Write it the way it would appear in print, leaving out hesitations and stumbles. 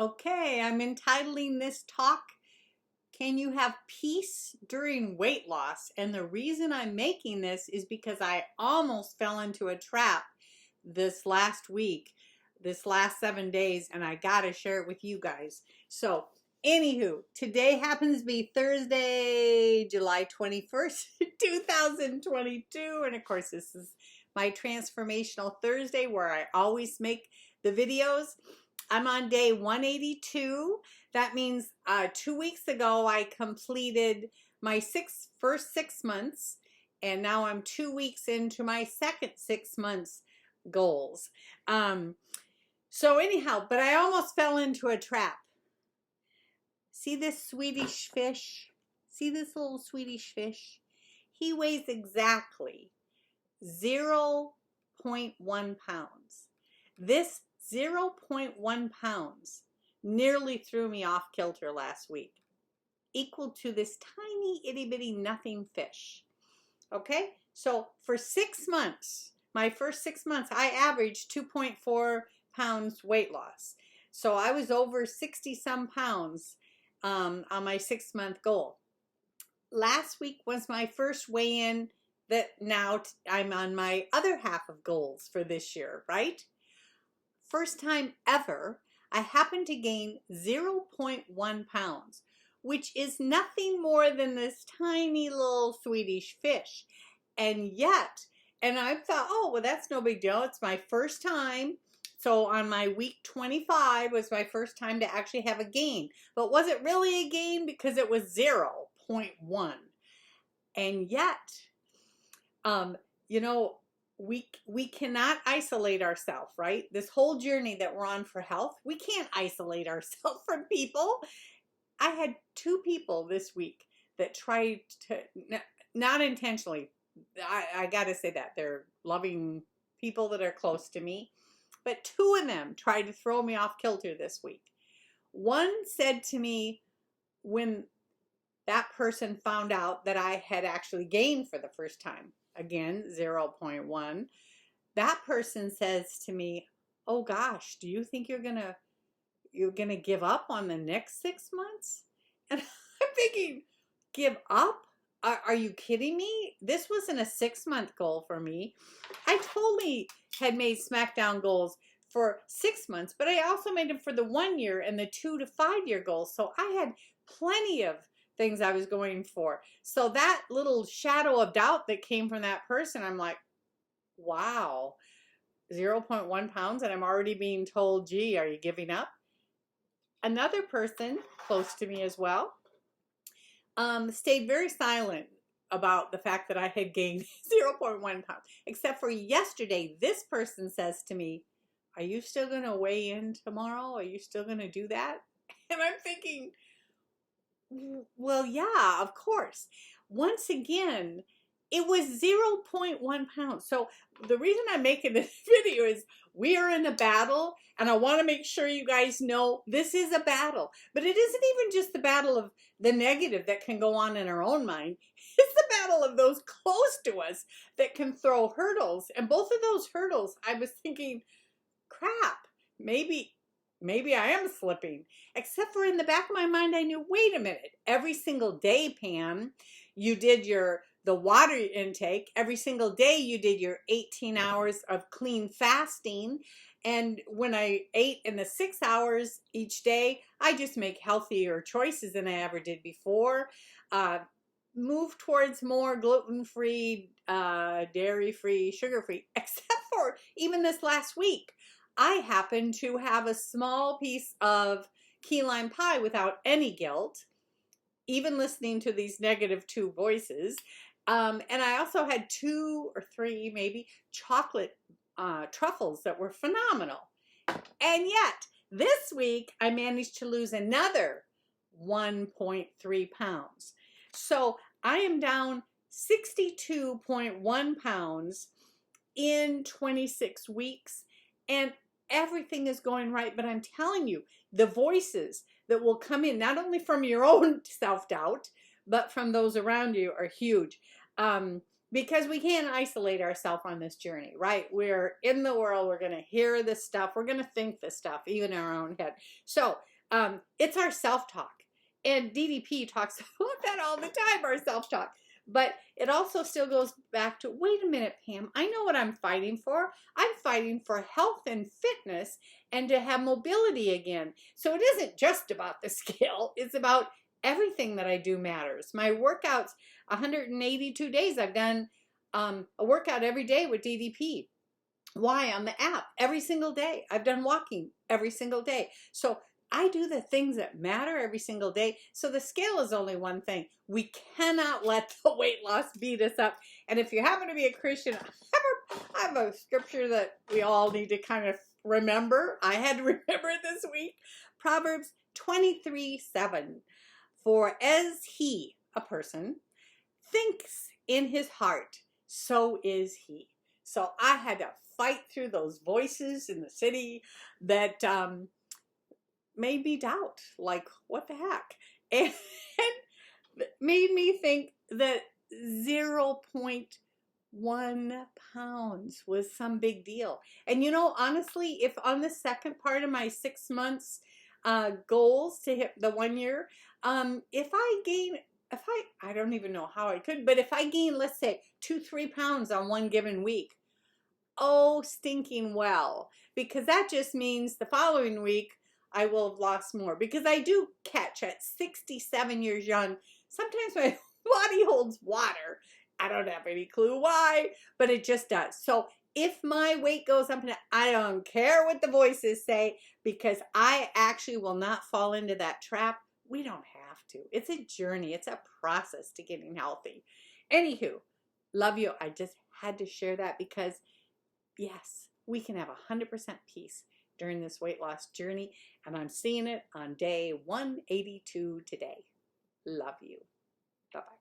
Okay, I'm entitling this talk, Can You Have Peace During Weight Loss? And the reason I'm making this is because I almost fell into a trap this last week, this last 7 days, and I gotta share it with you guys. So, anywho, today happens to be Thursday, July 21st, 2022. And of course, this is my Transformational Thursday where I always make the videos. I'm on day 182. That means 2 weeks ago I completed my first 6 months, and now I'm 2 weeks into my second 6 months goals. So anyhow, but I almost fell into a trap. See this Swedish fish? See this little Swedish fish? He weighs exactly 0.1 pounds. This 0.1 pounds nearly threw me off kilter last week, equal to this tiny itty bitty nothing fish. Okay, so for 6 months, my first 6 months, I averaged 2.4 pounds weight loss. So I was over 60 some pounds on my 6 month goal. Last week was my first weigh in that now I'm on my other half of goals for this year, right? First time ever, I happened to gain 0.1 pounds, which is nothing more than this tiny little Swedish fish. And yet, and I thought, oh, well, that's no big deal. It's my first time. So on my week 25 was my first time to actually have a gain. But was it really a gain? Because it was 0.1. And yet, we cannot isolate ourselves, right? This whole journey that we're on for health, we can't isolate ourselves from people. I had 2 people this week that tried to, not intentionally, I got to say that, they're loving people that are close to me, but 2 of them tried to throw me off kilter this week. One said to me, when that person found out that I had actually gained for the first time, again, 0.1, that person says to me, oh gosh, do you think you're gonna give up on the next 6 months? And I'm thinking, give up? Are you kidding me? This wasn't a 6 month goal for me. I totally had made SmackDown goals for 6 months, but I also made them for the 1 year and the 2 to 5 year goals. So I had plenty of things I was going for. So that little shadow of doubt that came from that person, I'm like, wow, 0.1 pounds, and I'm already being told, gee, are you giving up? Another person close to me as well stayed very silent about the fact that I had gained 0.1 pounds, except for yesterday. This person says to me, are you still going to weigh in tomorrow? Are you still going to do that? And I'm thinking, well, yeah, of course. Once again, it was 0.1 pounds. So the reason I'm making this video is we are in a battle, and I want to make sure you guys know this is a battle. But it isn't even just the battle of the negative that can go on in our own mind. It's the battle of those close to us that can throw hurdles. And both of those hurdles, I was thinking, crap, maybe I am slipping. Except for in the back of my mind, I knew, wait a minute, every single day, Pam, you did the water intake. Every single day you did your 18 hours of clean fasting. And when I ate in the 6 hours each day, I just make healthier choices than I ever did before. Move towards more gluten-free, dairy-free, sugar-free, except for even this last week. I happened to have a small piece of key lime pie without any guilt, even listening to these negative 2 voices. And I also had 2 or 3 maybe chocolate truffles that were phenomenal. And yet this week I managed to lose another 1.3 pounds. So I am down 62.1 pounds in 26 weeks. And everything is going right, but I'm telling you, the voices that will come in, not only from your own self-doubt, but from those around you, are huge. Because we can't isolate ourselves on this journey, right? We're in the world, we're going to hear this stuff, we're going to think this stuff, even in our own head. So It's our self-talk. And DDP talks about that all the time, our self-talk. But it also still goes back to, wait a minute, Pam, I know what I'm fighting for. I'm fighting for health and fitness and to have mobility again. So it isn't just about the scale. It's about everything that I do matters. My workouts, 182 days, I've done a workout every day with DDP. Why? On the app, every single day. I've done walking every single day. So I do the things that matter every single day. So the scale is only one thing. We cannot let the weight loss beat us up. And if you happen to be a Christian, I have a scripture that we all need to kind of remember. I had to remember it this week. Proverbs 23:7. For as he, a person, thinks in his heart, so is he. So I had to fight through those voices in the city that made me doubt, like, what the heck? And made me think that 0.1 pounds was some big deal. And you know, honestly, if on the second part of my 6 months goals to hit the 1 year, if I don't even know how I could, but if I gain, let's say 2-3 pounds on one given week, oh, stinking well, because that just means the following week I will have lost more, because I do catch at 67 years young. Sometimes my body holds water. I don't have any clue why, but it just does. So if my weight goes up, I don't care what the voices say, because I actually will not fall into that trap. We don't have to. It's a journey. It's a process to getting healthy. Anywho, love you. I just had to share that because yes, we can have 100% peace during this weight loss journey, and I'm seeing it on day 182 today. Love you. Bye-bye.